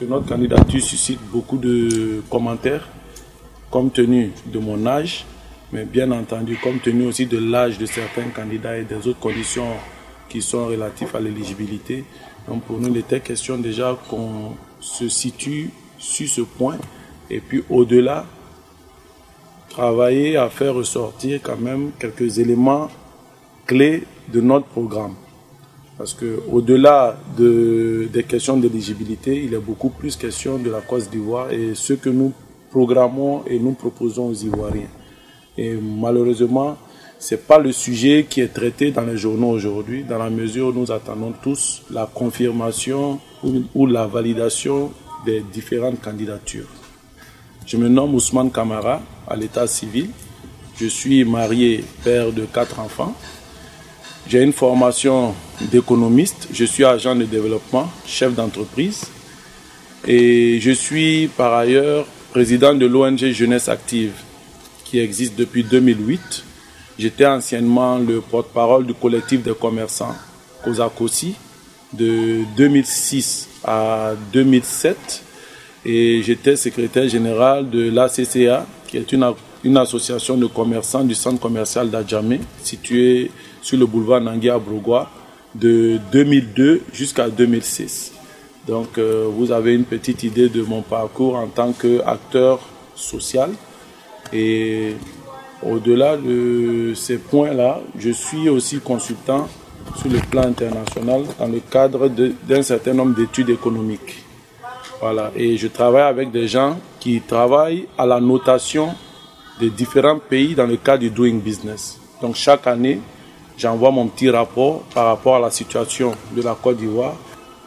Notre candidature suscite beaucoup de commentaires, compte tenu de mon âge, mais bien entendu, compte tenu aussi de l'âge de certains candidats et des autres conditions qui sont relatives à l'éligibilité. Donc pour nous, il était question déjà qu'on se situe sur ce point et puis au-delà, travailler à faire ressortir quand même quelques éléments clés de notre programme. Parce qu'au-delà des questions d'éligibilité, il est beaucoup plus question de la Côte d'Ivoire et ce que nous programmons et nous proposons aux Ivoiriens. Et malheureusement, ce n'est pas le sujet qui est traité dans les journaux aujourd'hui, dans la mesure où nous attendons tous la confirmation ou la validation des différentes candidatures. Je me nomme Ousmane Kamara, à l'état civil. Je suis marié, père de 4 enfants. J'ai une formation d'économiste, je suis agent de développement, chef d'entreprise et je suis par ailleurs président de l'ONG Jeunesse Active qui existe depuis 2008. J'étais anciennement le porte-parole du collectif des commerçants COSACOSI de 2006 à 2007 et j'étais secrétaire général de l'ACCA qui est une association de commerçants du centre commercial d'Adjamé situé sur le boulevard Nangui à Brougua de 2002 jusqu'à 2006. Donc vous avez une petite idée de mon parcours en tant qu'acteur social. Et au-delà de ces points-là, je suis aussi consultant sur le plan international dans le cadre d'un certain nombre d'études économiques. Voilà. Et je travaille avec des gens qui travaillent à la notation des différents pays dans le cadre du Doing Business. Donc chaque année, j'envoie mon petit rapport par rapport à la situation de la Côte d'Ivoire,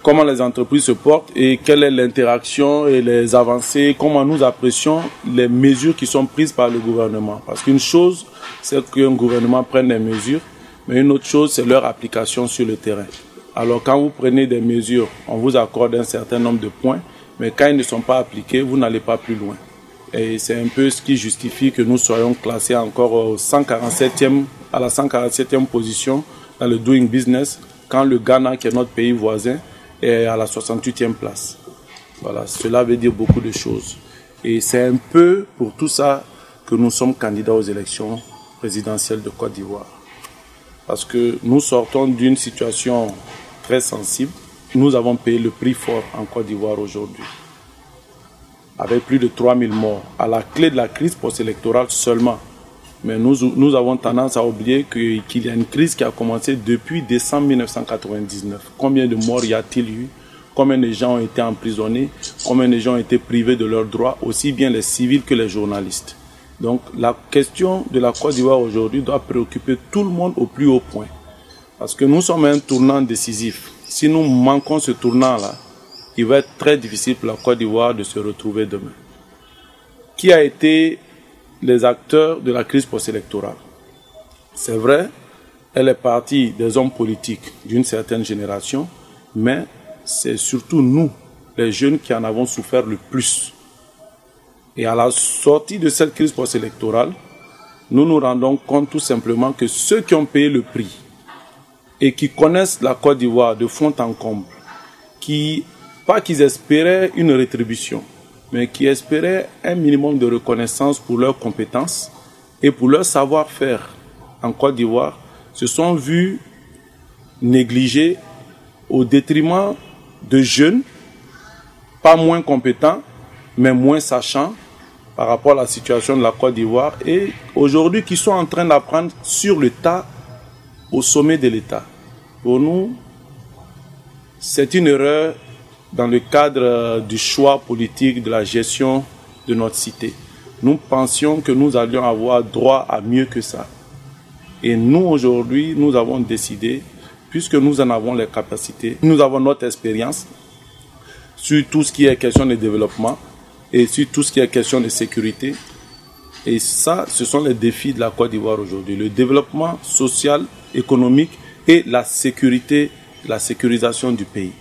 comment les entreprises se portent et quelle est l'interaction et les avancées, comment nous apprécions les mesures qui sont prises par le gouvernement. Parce qu'une chose, c'est qu'un gouvernement prenne des mesures, mais une autre chose, c'est leur application sur le terrain. Alors quand vous prenez des mesures, on vous accorde un certain nombre de points, mais quand ils ne sont pas appliqués, vous n'allez pas plus loin. Et c'est un peu ce qui justifie que nous soyons classés encore à la 147e position dans le Doing Business, quand le Ghana, qui est notre pays voisin, est à la 68e place. Voilà, cela veut dire beaucoup de choses. Et c'est un peu pour tout ça que nous sommes candidats aux élections présidentielles de Côte d'Ivoire. Parce que nous sortons d'une situation très sensible. Nous avons payé le prix fort en Côte d'Ivoire aujourd'hui, avec plus de 3000 morts, à la clé de la crise post-électorale seulement. Mais nous avons tendance à oublier qu'il y a une crise qui a commencé depuis décembre 1999. Combien de morts y a-t-il eu? Combien de gens ont été emprisonnés? Combien de gens ont été privés de leurs droits, aussi bien les civils que les journalistes? Donc la question de la Côte d'Ivoire aujourd'hui doit préoccuper tout le monde au plus haut point. Parce que nous sommes à un tournant décisif. Si nous manquons ce tournant-là, il va être très difficile pour la Côte d'Ivoire de se retrouver demain. Qui a été les acteurs de la crise post-électorale? C'est vrai, elle est partie des hommes politiques d'une certaine génération, mais c'est surtout nous, les jeunes, qui en avons souffert le plus. Et à la sortie de cette crise post-électorale, nous nous rendons compte tout simplement que ceux qui ont payé le prix et qui connaissent la Côte d'Ivoire de fond en comble, pas qu'ils espéraient une rétribution, mais qui espéraient un minimum de reconnaissance pour leurs compétences et pour leur savoir-faire en Côte d'Ivoire, se sont vus négligés au détriment de jeunes, pas moins compétents, mais moins sachants par rapport à la situation de la Côte d'Ivoire et aujourd'hui qui sont en train d'apprendre sur le tas au sommet de l'État. Pour nous, c'est une erreur dans le cadre du choix politique de la gestion de notre cité. Nous pensions que nous allions avoir droit à mieux que ça. Et nous, aujourd'hui, nous avons décidé, puisque nous en avons les capacités, nous avons notre expérience sur tout ce qui est question de développement et sur tout ce qui est question de sécurité. Et ça, ce sont les défis de la Côte d'Ivoire aujourd'hui. Le développement social, économique et la sécurité, la sécurisation du pays.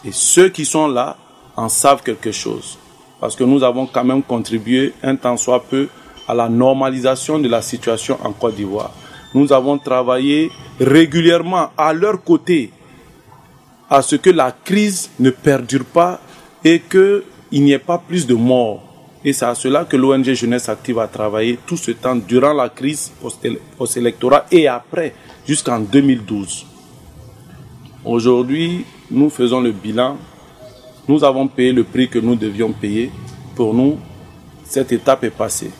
Et ceux qui sont là en savent quelque chose. Parce que nous avons quand même contribué un tant soit peu à la normalisation de la situation en Côte d'Ivoire. Nous avons travaillé régulièrement à leur côté à ce que la crise ne perdure pas et qu'il n'y ait pas plus de morts. Et c'est à cela que l'ONG Jeunesse Active a travaillé tout ce temps durant la crise post-électorale et après, jusqu'en 2012. Aujourd'hui, nous faisons le bilan. Nous avons payé le prix que nous devions payer. Pour nous, cette étape est passée.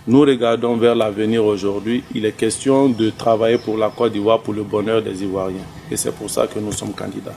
Nous regardons vers l'avenir aujourd'hui. Il est question de travailler pour la Côte d'Ivoire, pour le bonheur des Ivoiriens. Et c'est pour ça que nous sommes candidats.